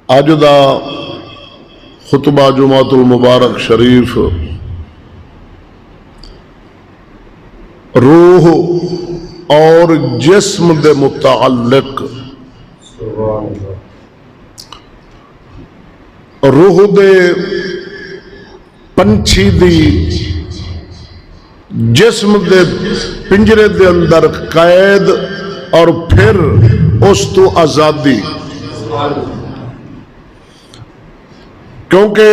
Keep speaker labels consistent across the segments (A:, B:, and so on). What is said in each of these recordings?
A: اج دا خطبہ جمعۃ المبارک شریف روح اور جسم دے متعلق روح دے پنچھی دی جسم دے پنجرے دے اندر قید اور پھر اس تو آزادی، کیونکہ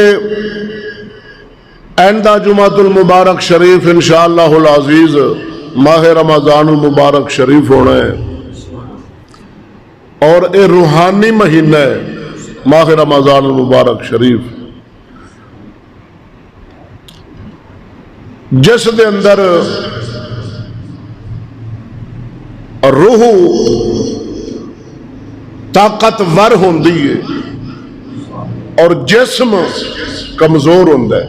A: آئندہ جمعۃ المبارک شریف انشاءاللہ العزیز ماہ رمضان المبارک شریف ہونا ہے، اور اے روحانی مہینہ ہے ماہ رمضان المبارک شریف، جس دے اندر روح طاقتور ہوندی ہے اور جسم کمزور ہوندا ہے۔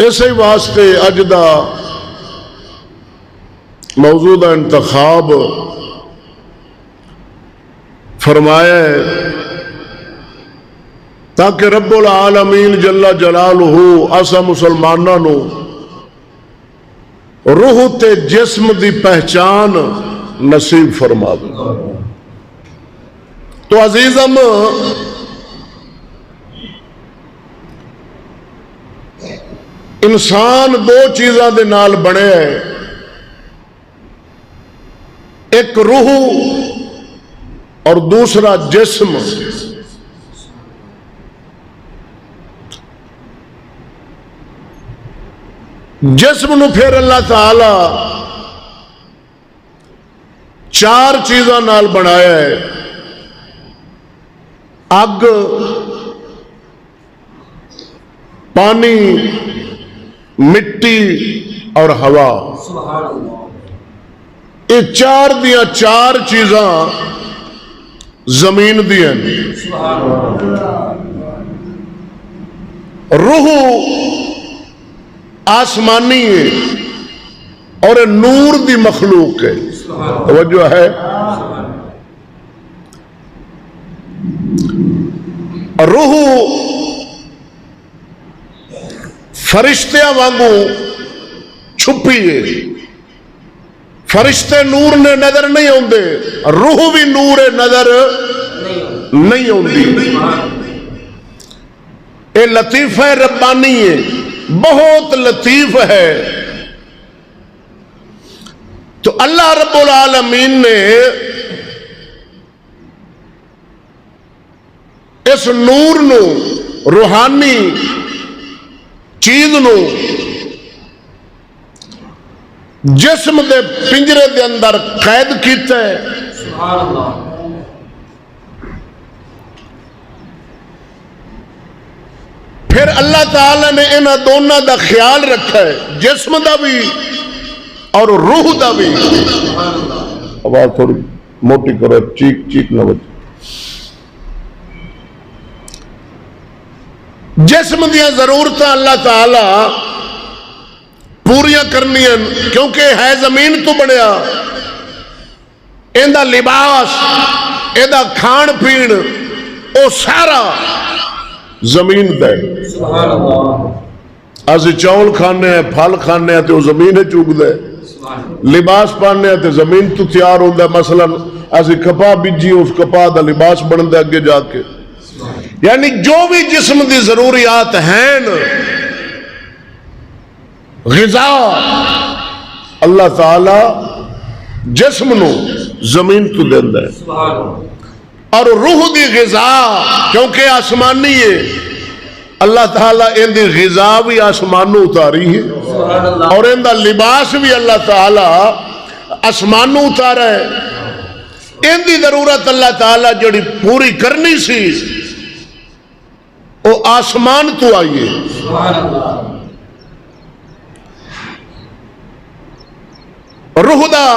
A: اسی واسطے اج دا موضوع انتخاب فرمایا ہے تاکہ رب العالمین جل جلالہ اسا مسلماناں نو روح تے جسم دی پہچان نصیب فرما دے۔ تو عزیزم، انسان دو چیزاں دے نال بنے ہے، ایک روح اور دوسرا جسم۔ جسم نو پھر اللہ تعالی چار چیزاں نال بنایا ہے، اگ، پانی، مٹی اور ہوا۔ یہ چار دیاں چار چیزاں زمین دی ہیں۔ روح آسمانی ہے اور نور دی مخلوق ہے، توجہ ہے۔ روح فرشتیاں وانگو چھپی ہے، فرشتے نور نے نظر نہیں ہوندے، روح بھی نور نظر نہیں ہوندی۔ اے لطیفہ ربانی ہے، بہت لطیف ہے۔ تو اللہ رب العالمین نے اس نور نو، روحانی چیز نو جسم دے پنجرے دے اندر قید کیتا ہے۔ سبحان اللہ۔ پھر اللہ تعالی نے انہاں دونوں دا خیال رکھا ہے، جسم دا بھی اور روح دا بھی۔ آواز تھوڑی موٹی کرو، چیک چیک نہ بچے۔ جسم دیا ضرورتاں اللہ تعالی پوریاں کرنی ہیں، کیونکہ ہے زمین تو بنیا، اندہ لباس، اندہ کھان پین، او سارا زمین دے۔ اسی چاول کھانے ہیں، پھل کھانے ہیں تو زمین ہے چوک دے، لباس پانے ہیں تو زمین تو تیار ہوندہ ہے۔ مثلا اسی کپا بیجی، اس کپا دا لباس بندے اگے جا کے، یعنی جو بھی جسم دی ضروریات ہیں، غذا، اللہ تعالی جسم نو زمین تو دیندہ ہے، اور روح دی غذا کیونکہ آسمانی ہے، اللہ تعالیٰ ان دی غذا بھی آسمانوں اتاری ہے، اور ان دا لباس بھی اللہ تعالیٰ آسمانوں اتارا ہے۔ ان دی ضرورت اللہ تعالیٰ جڑی پوری کرنی سی وہ آسمان تو آئیے۔ روح دا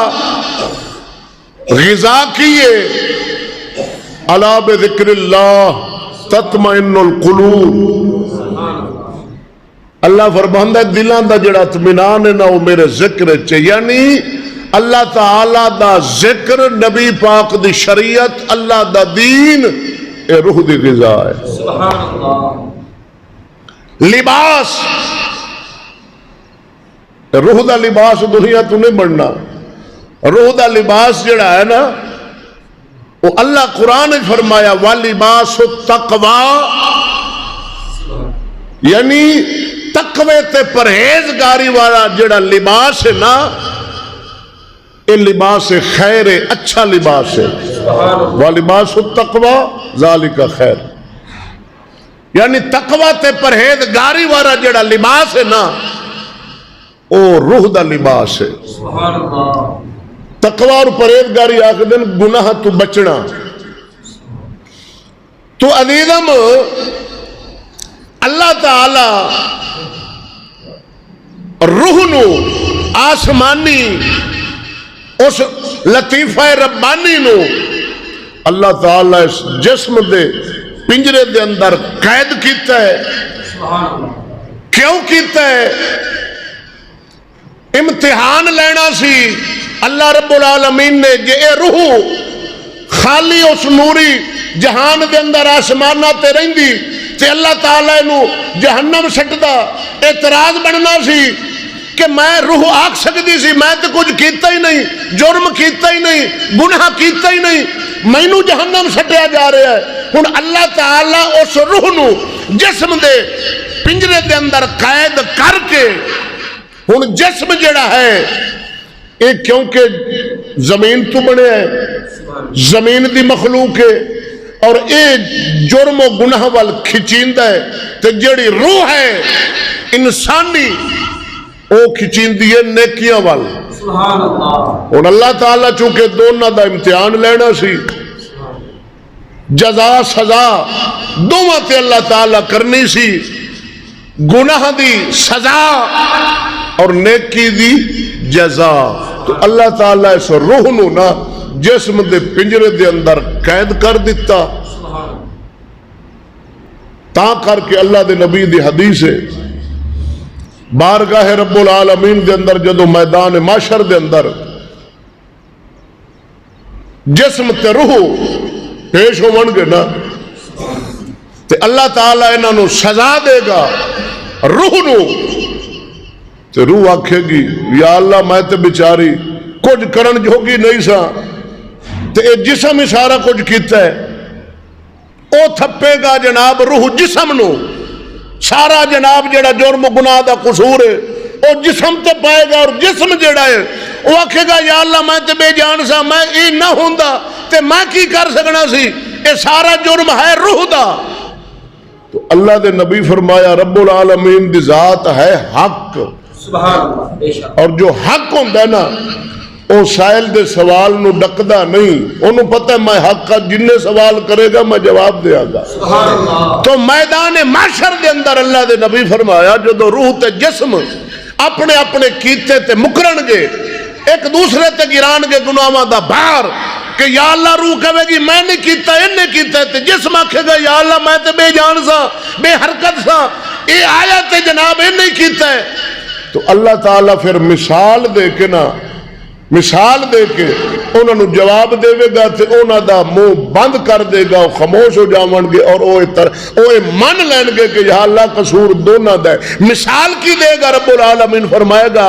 A: غذا کیے، الا بذکر اللہ تطمئن القلوب، اللہ فرماندا ہے دلان دا جڑا اطمینان ہے نا وہ میرے ذکر چ، یعنی اللہ تعالی دا ذکر، نبی پاک دی شریعت، اللہ دا دین، اے روح دی غذا ہے۔
B: سبحان اللہ۔
A: لباس، روح دا لباس دنیا تو نہیں بننا، روح دا لباس جڑا ہے نا وہ اللہ قرآن نے فرمایا وَلِبَاسُ التَّقْوَى، یعنی تقوی تے پرہیزگاری والا جڑا لباس ہے نا یہ لباس خیر ہے، اچھا لباس ہے۔ وَلِبَاسُ التَّقْوَى ذَلِكَ خیر، یعنی تقوی تے پرہیزگاری والا جڑا لباس ہے نا وہ روح دا لباس ہے۔
B: سبحان اللہ۔
A: تقوی اور پرہیزگاری آخدن گناہ تو بچنا۔ تو عزیزم اللہ تعالی روح نو آسمانی اس لطیفہ ربانی نو اللہ تعالی اس جسم دے پنجرے دے اندر قید کیتا ہے۔ کیوں کیتا ہے؟ امتحان لینا سی اللہ رب العالمین نے جے اے روح خالی اس نوری جہان دے اندر آسمانہ تے رہندی تے اللہ تعالیٰ نو جہنم سٹدا، اعتراض بننا سی کہ میں روح آکھ سکتی سی میں تے کچھ کیتا ہی نہیں، جرم کیتا ہی نہیں، گناہ کیتا ہی نہیں، مینوں جہنم سٹیا جا رہا ہے۔ ہن اللہ تعالیٰ اس روح نو جسم دے پنجرے دے اندر قید کر کے ہن جسم جڑا ہے یہ کیونکہ زمین تو بنے ہے، زمین دی مخلوق ہے اور اے جرم و گناہ وال کھچیندہ ہے، تو جڑی روح ہے انسانی وہ کھچیندی ہے نیکیاں وال۔
B: سبحان اللہ۔
A: اور اللہ تعالیٰ چونکہ دونوں دا امتحان لینا سی، جزا سزا دونوں تے اللہ تعالیٰ کرنی سی، گناہ دی سزا اور نیکی دی جزا۔ تو اللہ تعالیٰ اس روح نو نا جسم دے پنجرے دے اندر قید کر دیتا، تا کر کے اللہ دے نبی دی حدیث ہے بارگاہ رب العالمین دے اندر جدو میدان معاشر دے اندر جسم تے روح پیش ہون گے نا تے اللہ تعالیٰ انہاں نو سزا دے گا روح نو، تے روح آکھے گی یا اللہ میں تے بیچاری کچھ کرن جوگی نہیں سا تے اے جسم ہی سارا کچھ کیتا ہے، او تھپے گا جناب روح جسم نو، سارا جناب جڑا جرم گناہ دا قصور ہے او جسم تے پائے گا، اور جسم جڑا ہے وہ آکھے گا یا اللہ میں تے بے جان سا، میں اے نہ ہوندا تے میں کی کر سکنا سی، اے سارا جرم ہے روح دا۔ تو اللہ دے نبی فرمایا رب العالمین دی ذات ہے حق،
B: سبحان اللہ، بے شک،
A: اور جو حق ہوندا ہے نا او سائل دے سوال نو ڈکدا نہیں، انہوں پتہ ہے میں حق کا جننے سوال کرے گا میں جواب دیا گا۔
B: سبحان اللہ۔
A: تو میدان محشر دے اندر اللہ دے نبی فرمایا جدو روح تے جسم اپنے اپنے کیتے تے مکرن گے، ایک دوسرے تے گران گے گناہاں دا بھار، کہ یا اللہ روح کہے گی میں نہیں کیتا انہیں کیتا ہے، تے جسم آکھے گا یا اللہ میں تے بے جان سا بے حرکت سا، اے آیا تے جناب انہیں کیتا ہے۔ تو اللہ تعالیٰ پھر مثال دے کے نا، مثال دے کے انہوں نے جواب دے گا تے انہوں دا منہ بند کر دے گا، وہ خاموش ہو جاون گے اور وہ من لین گے کہ یا اللہ قصور دونوں دا ہے۔ مثال کی دے گا رب العالمین فرمائے گا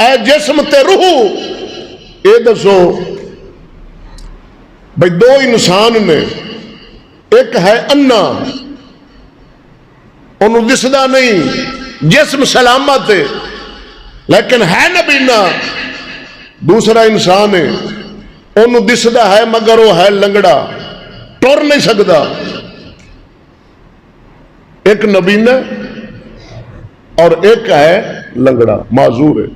A: اے جسم تے روح اے دسو بھئی دو انسان نے، ایک ہے انا انہوں دسدا نہیں، جسم سلامت ہے لیکن ہے نبینا، دوسرا انسان ہے انہوں دسدا ہے مگر وہ ہے لنگڑا، ٹر نہیں سکتا، ایک نبینا اور ایک ہے لنگڑا معذور ہے۔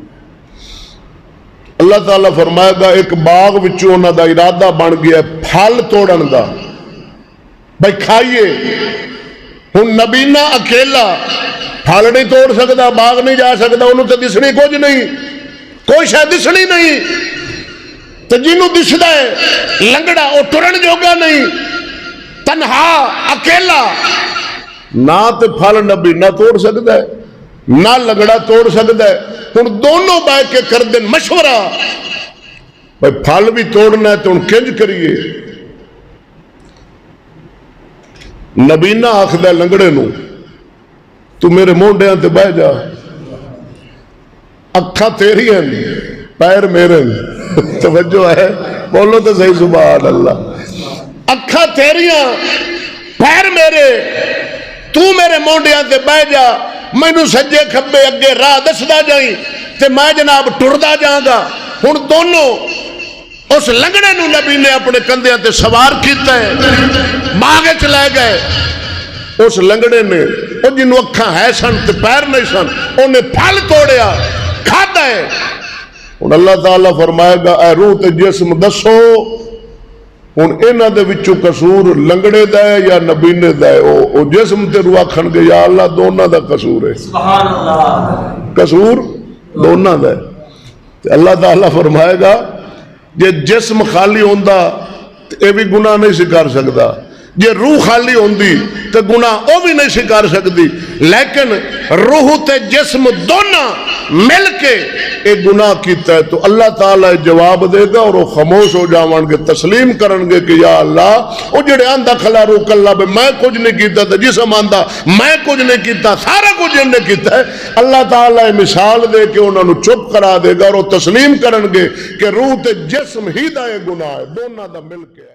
A: اللہ تعالیٰ فرمائے گا ایک باغ وچوں انہاں دا ارادہ بن گیا پھل توڑن دا، بھائی کھائیے، ہن نبینا اکیلا پھل نہیں توڑ سکتا، باغ نہیں جا سکتا، انہوں تے دسنی کچھ نہیں، کوئی شاید دسنی نہیں، تو جنہوں دسدا ہے لنگڑا وہ ٹرن جوگا نہیں، تنہا اکیلا نہ تے پھل نبی نہ توڑ سکتا ہے، نہ لنگڑا توڑ سکتا ہے. ہن دونوں بہ کے کر دین مشورہ بھائی پھل بھی توڑنا ہے تو ہن کنج کریے. نبینا آخدا لنگڑے نو تو میرے مونڈیاں تے بہ جا, اکھاں تیری ہیں پیر میرے. توجہ ہے, بولو تو صحیح سبحان اللہ. اکھاں تیریاں پیر میرے, تو میرے مونڈیاں تے بہ جا, مینوں سجے کھبے اگے راہ دسدا جائیں تے میں جناب ٹردا جاں گا. ہن دونوں اس لنگڑے نو نبی نے اپنے کندھیاں تے سوار کیتا ہے, باغ وچ لے گئے. اس لنگڑے نے او جنوں اکھاں ہے سن تے پیر نہیں سن, اونے پھل توڑیا کھادا ہے. ہن اللہ تعالیٰ فرمائے گا اے روح تے جسم دسو ہن انہاں دے وچوں قصور لنگڑے دا ہے یا نبینے دا ہے؟ او جسم تے روح آکھن گے یا اللہ دونوں دا قصور ہے.
B: سبحان اللہ.
A: قصور دونوں دا ہے. تے اللہ تعالیٰ فرمائے گا جے جسم خالی ہوندا تے اے بھی گناہ نہیں سی کر سکدا, جے روح خالی ہوندی تے گناہ او بھی نہیں سی کر سکتی. لیکن روح تے جسم دونوں مل کے اے گناہ کیتا ہے تو اللہ تعالیٰ جواب دے گا اور وہ خاموش ہو جاون گے, تسلیم کرن گے کہ یا اللہ او جڑے آندا کھلا روح کلا بے میں کچھ نہیں کیتا تے جسم آندا میں کچھ نہیں کیتا, سارا کچھ انہیں کیتا ہے. اللہ تعالیٰ مثال دے کے انہوں نے چپ کرا دے گا اور وہ تسلیم کرن گے کہ روح تے جسم ہی دا یہ گناہ ہے, دونوں دا مل کے ہے.